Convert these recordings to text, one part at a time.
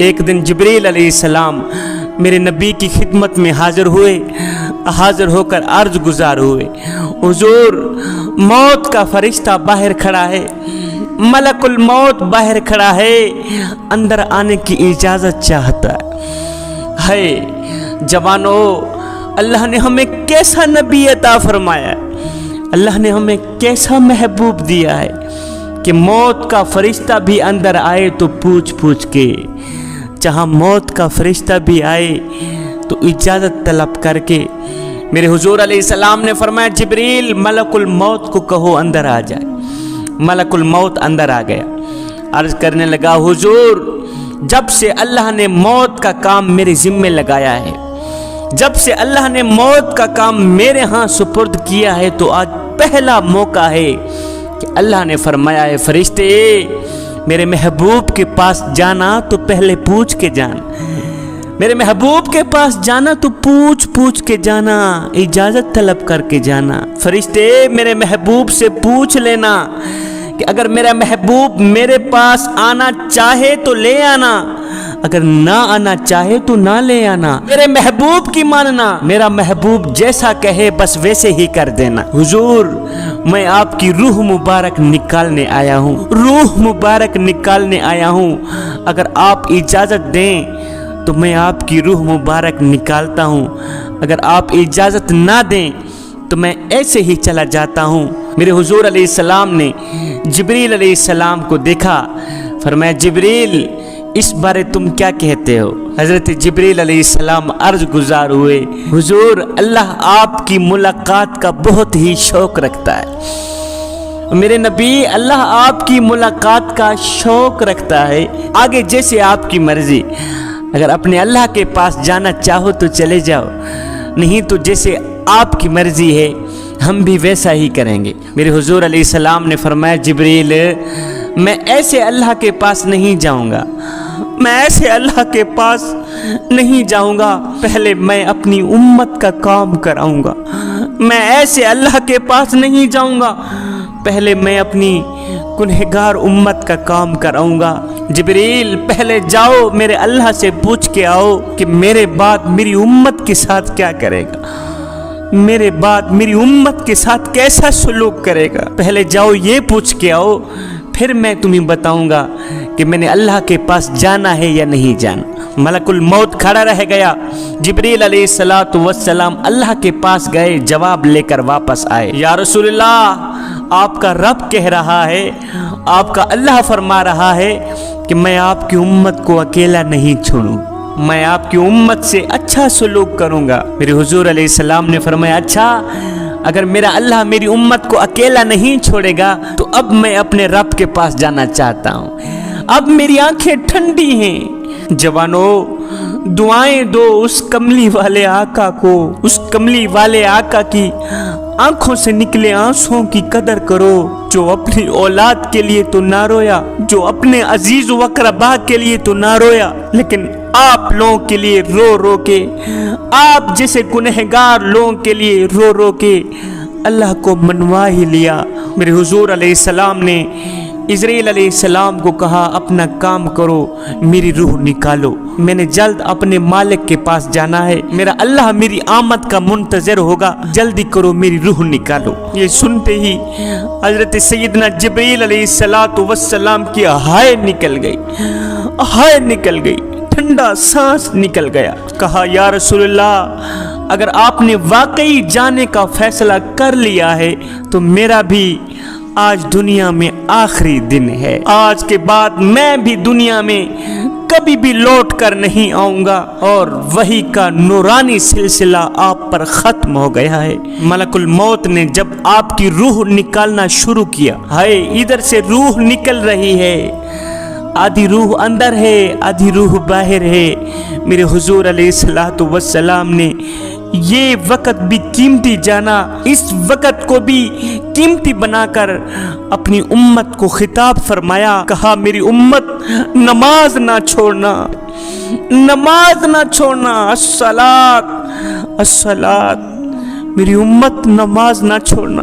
ایک دن جبریل علیہ السلام میرے نبی کی خدمت میں حاضر ہوئے، حاضر ہو کر عرض گزار ہوئے، حضور موت کا فرشتہ باہر کھڑا ہے، ملک الموت باہر کھڑا ہے، اندر آنے کی اجازت چاہتا ہے۔ جوانو، اللہ نے ہمیں کیسا نبی عطا فرمایا ہے، اللہ نے ہمیں کیسا محبوب دیا ہے کہ موت کا فرشتہ بھی اندر آئے تو پوچھ پوچھ کے، جہاں موت کا فرشتہ بھی آئے تو اجازت طلب کر کے۔ میرے حضور علیہ السلام نے فرمایا جبریل ملک الموت کو کہو اندر آ جائے۔ ملک الموت اندر آ گیا، عرض کرنے لگا حضور جب سے اللہ نے موت کا کام میرے ذمے لگایا ہے، جب سے اللہ نے موت کا کام میرے ہاں سپرد کیا ہے تو آج پہلا موقع ہے کہ اللہ نے فرمایا ہے فرشتے میرے محبوب کے پاس جانا تو پہلے پوچھ کے جان، میرے محبوب کے پاس جانا تو پوچھ پوچھ کے جانا، اجازت طلب کر کے جانا۔ فرشتے میرے محبوب سے پوچھ لینا کہ اگر میرا محبوب میرے پاس آنا چاہے تو لے آنا، اگر نہ آنا چاہے تو نہ لے آنا، میرے محبوب کی ماننا، میرا محبوب جیسا کہے بس ویسے ہی کر دینا۔ حضور میں آپ کی روح مبارک نکالنے آیا ہوں، روح مبارک نکالنے آیا ہوں، اگر آپ اجازت دیں تو میں آپ کی روح مبارک نکالتا ہوں، اگر آپ اجازت نہ دیں تو میں ایسے ہی چلا جاتا ہوں۔ میرے حضور علیہ السلام نے جبریل علیہ السلام کو دیکھا، فرمایا جبریل اس بارے تم کیا کہتے ہو؟ حضرت جبریل علیہ السلام عرض گزار ہوئے حضور اللہ آپ کی ملاقات کا بہت ہی شوق رکھتا ہے، میرے نبی اللہ آپ کی ملاقات کا شوق رکھتا ہے، آگے جیسے آپ کی مرضی، اگر اپنے اللہ کے پاس جانا چاہو تو چلے جاؤ، نہیں تو جیسے آپ کی مرضی ہے ہم بھی ویسا ہی کریں گے۔ میرے حضور علیہ السلام نے فرمایا جبریل میں ایسے اللہ کے پاس نہیں جاؤں گا، میں ایسے اللہ کے پاس نہیں جاؤں گا، پہلے میں اپنی امت کا کام کراؤں گا، میں ایسے اللہ کے پاس نہیں جاؤں گا، پہلے میں اپنی گنہگار امت کا کام کراؤں گا۔ جبریل پہلے جاؤ میرے اللہ سے پوچھ کے آؤ کہ میرے بعد میری امت کے ساتھ کیا کرے گا، میرے بعد میری امت کے ساتھ کیسا سلوک کرے گا، پہلے جاؤ یہ پوچھ کے آؤ، پھر میں تمہیں بتاؤں گا کہ میں نے اللہ کے پاس جانا ہے یا نہیں جانا۔ ملک الموت کھڑا رہ گیا، جبریل علیہ السلام اللہ کے پاس گئے، جواب لے کر واپس آئے، یا رسول اللہ آپ کا رب کہہ رہا ہے، آپ کا اللہ فرما رہا ہے کہ میں آپ کی امت کو اکیلا نہیں چھوڑوں، میں آپ کی امت سے اچھا سلوک کروں گا۔ میرے حضور علیہ السلام نے فرمایا اچھا اگر میرا اللہ میری امت کو اکیلا نہیں چھوڑے گا تو اب میں اپنے رب کے پاس جانا چاہتا ہوں، اب میری آنکھیں ٹھنڈی ہیں۔ جوانو دعائیں دو اس کملی والے آقا کو، اس کملی والے آقا کی آنکھوں سے نکلے آنسوں کی قدر کرو، جو اپنی اولاد کے لیے تو نہ رویا، جو اپنے عزیز و اقربا کے لیے تو نہ رویا، لیکن آپ لوگوں کے لیے رو رو کے، آپ جیسے گنہگار لوگوں کے لیے رو رو کے اللہ کو منوا ہی لیا۔ میرے حضور علیہ السلام نے اسرائیل علیہ السلام کو کہا اپنا کام کرو، میری روح نکالو، میں نے جلد اپنے مالک کے پاس جانا ہے، میرا اللہ میری آمد کا منتظر ہوگا، جلدی کرو میری روح نکالو۔ یہ سنتے ہی حضرت سیدنا جبریل علیہ السلام کی ہائے نکل گئی، ہائے نکل گئی، ٹھنڈا سانس نکل گیا۔ کہا یا رسول اللہ اگر آپ نے واقعی جانے کا فیصلہ کر لیا ہے تو میرا بھی آج دنیا میں آخری دن ہے، آج کے بعد میں بھی دنیا میں کبھی بھی لوٹ کر نہیں آؤں گا، اور وحی کا نورانی سلسلہ آپ پر ختم ہو گیا ہے۔ ملک الموت نے جب آپ کی روح نکالنا شروع کیا، ہائے ادھر سے روح نکل رہی ہے، آدھی روح اندر ہے آدھی روح باہر ہے۔ میرے حضور علیہ السلام نے یہ وقت بھی قیمتی جانا، اس وقت کو بھی قیمتی بنا کر اپنی امت کو خطاب فرمایا، کہا میری امت نماز نہ چھوڑنا، نماز نہ چھوڑنا، الصلاۃ الصلاۃ، میری امت نماز نہ چھوڑنا۔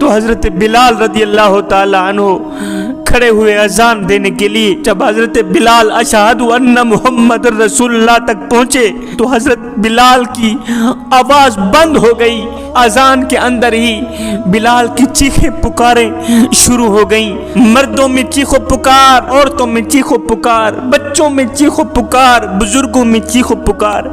تو حضرت بلال رضی اللہ تعالی عنہ کھڑے ہوئے اذان دینے کے لیے. جب حضرت بلال اشہد ان محمد رسول اللہ تک پہنچے تو حضرت بلال کی آواز بند ہو گئی. اذان کے اندر ہی بلال کی چیخیں پکاریں شروع ہو گئیں. مردوں میں چیخو پکار، عورتوں میں چیخو پکار، بچوں میں چیخو پکار، بزرگوں میں چیخو پکار.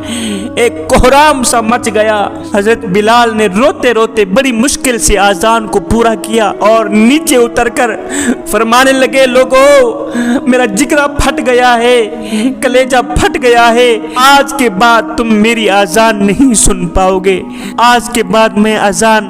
ایک کوہرام سا مچ گیا. حضرت بلال نے روتے روتے بڑی مشکل سے اذان کو پورا کیا اور نیچے اتر کر فرمانے لگے، لوگو میرا جگرا پھٹ گیا ہے، کلیجہ پھٹ گیا ہے. آج کے بعد تم میری اذان نہیں سن پاؤ گے، آج کے بعد میں اذان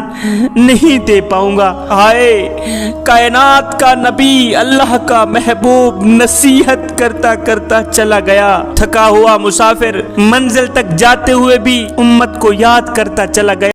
نہیں دے پاؤں گا. ہائے کائنات کا نبی، اللہ کا محبوب نصیحت کرتا کرتا چلا گیا. تھکا ہوا مسافر منزل تک جاتے ہوئے بھی امت کو یاد کرتا چلا گیا.